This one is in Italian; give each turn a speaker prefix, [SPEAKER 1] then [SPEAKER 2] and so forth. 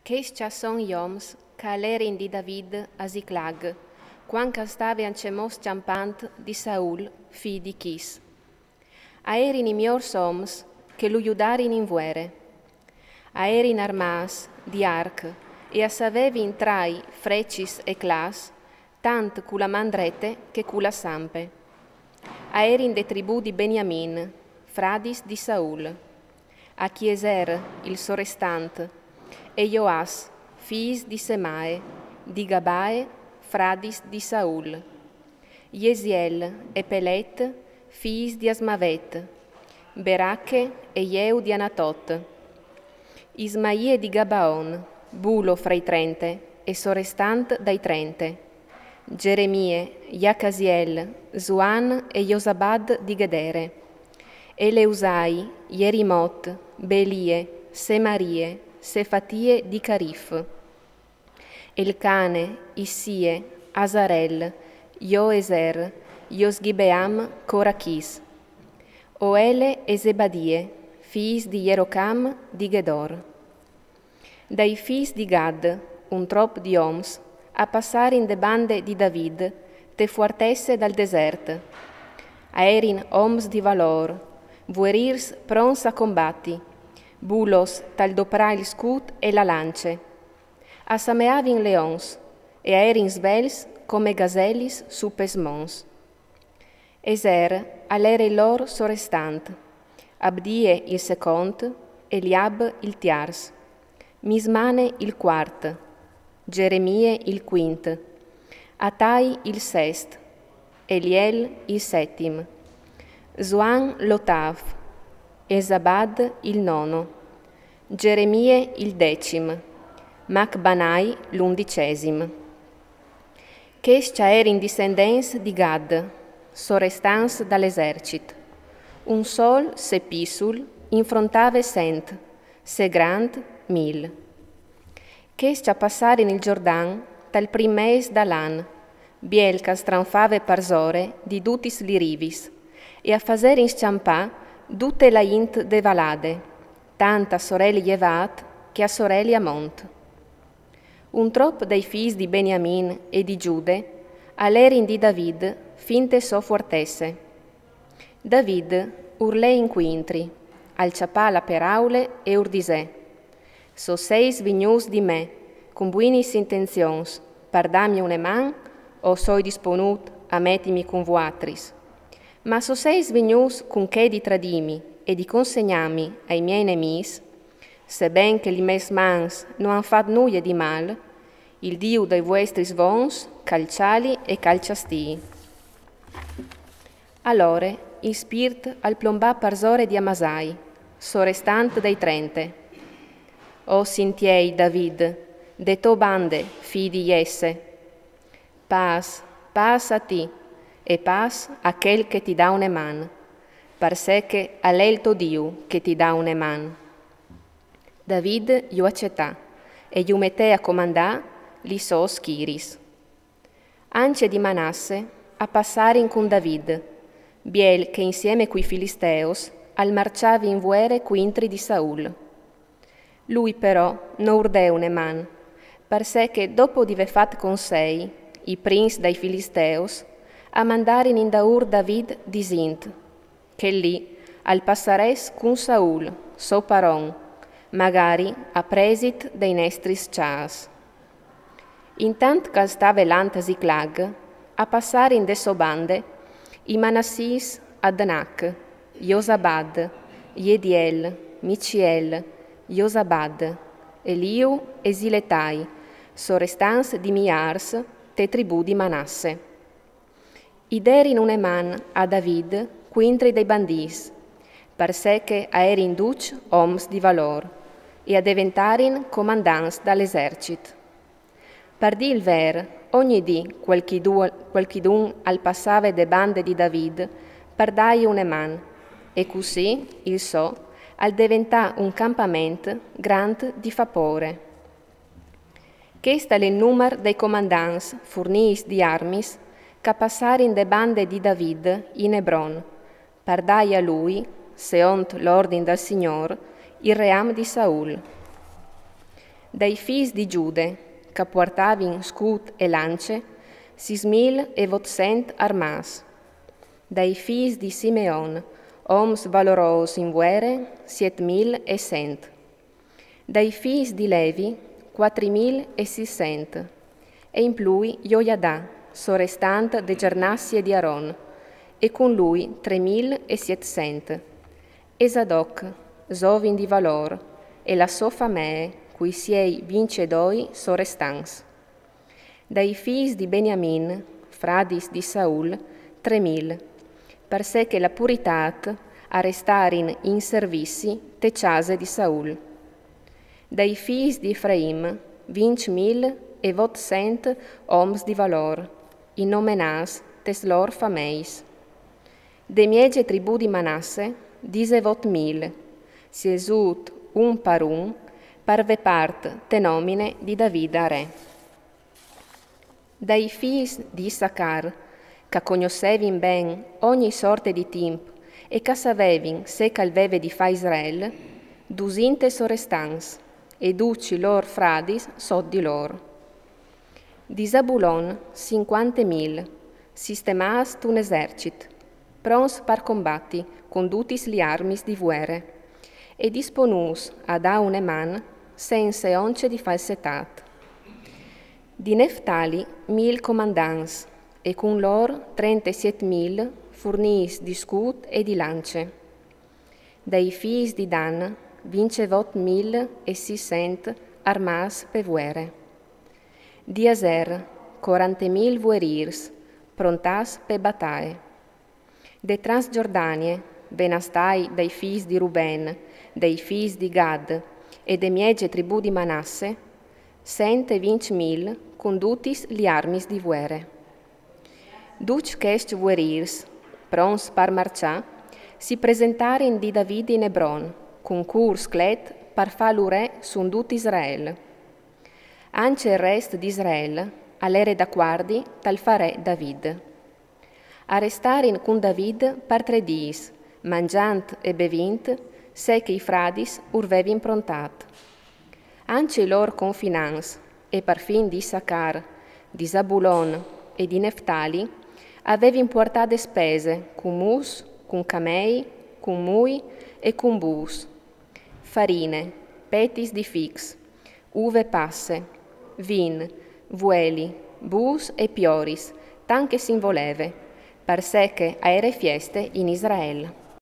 [SPEAKER 1] Che son ioms, c'alerin di David a Ziclag, quan stave ancemos ciampant di Saul, fi di Chis. Aerin i miors oms, che lu iudarin in vuere. Aerin armas, di arc, e a savevi in trai, frecis e clas, tant cula mandrete che cula sampe. Aerin de tribù di Beniamin, fradis di Saul. A Chieser, il sorestant, e Joas, fiis di Semae, di Gabae, fradis di Saul. Jesiel e Pelet, fiis di Asmavet, Berache e Jeu di Anatot. Ismaie di Gabaon, bulo fra i 30, e sorestant dai 30. Geremie, Jacasiel, Zuan e Josabad di Gedere. Eleusai, Jerimot, Belie, Semarie, Sefatie di Carif. Elcane, Issie, Azarel, Joeser, Josgibeam, Corachis. Oele e Zebadie, fiis di Jerocam di Gedor. Dai fiis di Gad, un trop di oms, a passare in de bande di David, te fuartesse dal desert. Aerin oms di valor, vuerirs prons a combatti, bulos tal dopra il scut e la lance. Assameavin leons, e aerin svels come gazellis suppes mons. Eser all'ere lor sorestant, Abdie il second, Eliab il tiars, Mismane il quart, Geremie il quint, Atai il sest, Eliel il settim, Zuan l'otav, Esabad il nono, Geremie il decim, Macbanai l'11. Chescia erin discendens di Gad, sorestans dall'esercit. Un sol se pisul infrontave sent, se grand 1000. Chescia passare nel Giordan, tal prim mes d'Alan, bielca stranfave parzore di dutis lirivis, e a faser in sciampà dutte la int de valade, tanta sorelli Jevat che a sorelli Amont. Un trop dei fis di Beniamin e di Giude, all'erin di David, finte so fortesse. David urlè in quintri, al ciapala per aule e urdisè. So seis vignus di me, con buinis intentions, pardami une man, o soi disponut a mettimi con vuatris. Ma so seis vignus con che di tradimi e di consegnami ai miei nemis, sebben che li mes mans non han fat nulla di mal, il Dio dei vostri svons, calciali e calciastii. Allora, il spirt al plombà parzore di Amasai, sorestant dei 30. O sintiei, David, de to bande, fii di Jesse. Pas a ti, e pas a quel che ti dà une man, parse che a lei il tuo Dio che ti dà une man. David io accettà, e io mette a comandà li so schiris. Ance di Manasse a passare in con David, biel che insieme coi Filisteos al marciavi in vuere quintri di Saul. Lui però non urdè une man, parse che dopo di ve fat con sei, i prins dai Filisteos, a mandarin in daur David di Sint, che lì al passares con Saul, so paron, magari a presit dei nestris cias. Intant che stava l'anta Ziclag, a passare in de sobande, i Manassis Adnak, Josabad, Jediel, Miciel, Josabad, Eliu e Ziletai, sorestans di Miars, te tribù di Manasse. Iderin une man a David, quintri dei bandis, parse che aerin duc oms di valor, e a diventarin comandans dall'esercit. Pardi il ver, ogni dì qualchidun al passave de bande di David, pardai une man, e così il so al diventà un campament grand di fapore. Chesta è il numero dei comandants furnis di armis che passarin de bande di David in Hebron, pardai a lui, seont l'ordine del Signor, il ream di Saul. Dai fils di Giude, che portavin scut e lance, 6.800 armas. Dai fils di Simeon, oms valoros in guerre, 7.100. Dai fils di Levi, 4.600. E in plui Joiadà, sorrestant de Gernassie di Aron, e con lui 3.700. E Zadok, sovin di valor, e la sua famee, cui siei vincedoi sorrestans. Dai fils di Beniamin, fradis di Saul, 3.000, per sé che la puritat a restarin in servizi te case di Saul. Dai fils di Efraim, 20.800 oms di valor, in nomenas tes lor fameis. De miege tribù di Manasse, 18.000, si esut un par un, parve part te nomine di Davida re. Dai fils di Issacar, che conoscevin ben ogni sorte di timp e che savevin se calveve di fa Israel, dusinte sorestans, e duci lor fradis sod di lor. Di Zabulon 50.000, sistemas un esercit, prons par combatti, condutis li armis di vuere, e disponus ad a un eman sense once di falsetat. Di Neftali 1.000 comandans, e con lor 37.000 furnis di scut e di lance. Dai fils di Dan, 28.600 armas per vuere. Di Aser, 40.000 vuerirs, prontas per battae. De Transgiordanie, venastai dai fils di Ruben, dai fils di Gad e de miege tribù di Manasse, 120.000 condutis li armis di vuere. Duc chest vuerirs, prons par marcià, si presentaren di David in Hebron, con curs clet par fa l'ure sundut Israel. Ance il rest di Israel, all'ere da guardi, tal fare David. Arrestarin con David par 3 dies, mangiant e bevint, se che i fradis urvevin prontat. Ance lor confinans, e par fin di Issacar, di Zabulon e di Neftali, avevin portate spese, con mus, con camei, con mui e con bus, farine, petis di fix, uve passe, vin, vueli, bus e pioris, tan che s'involeve, per sé che aere fieste in Israel.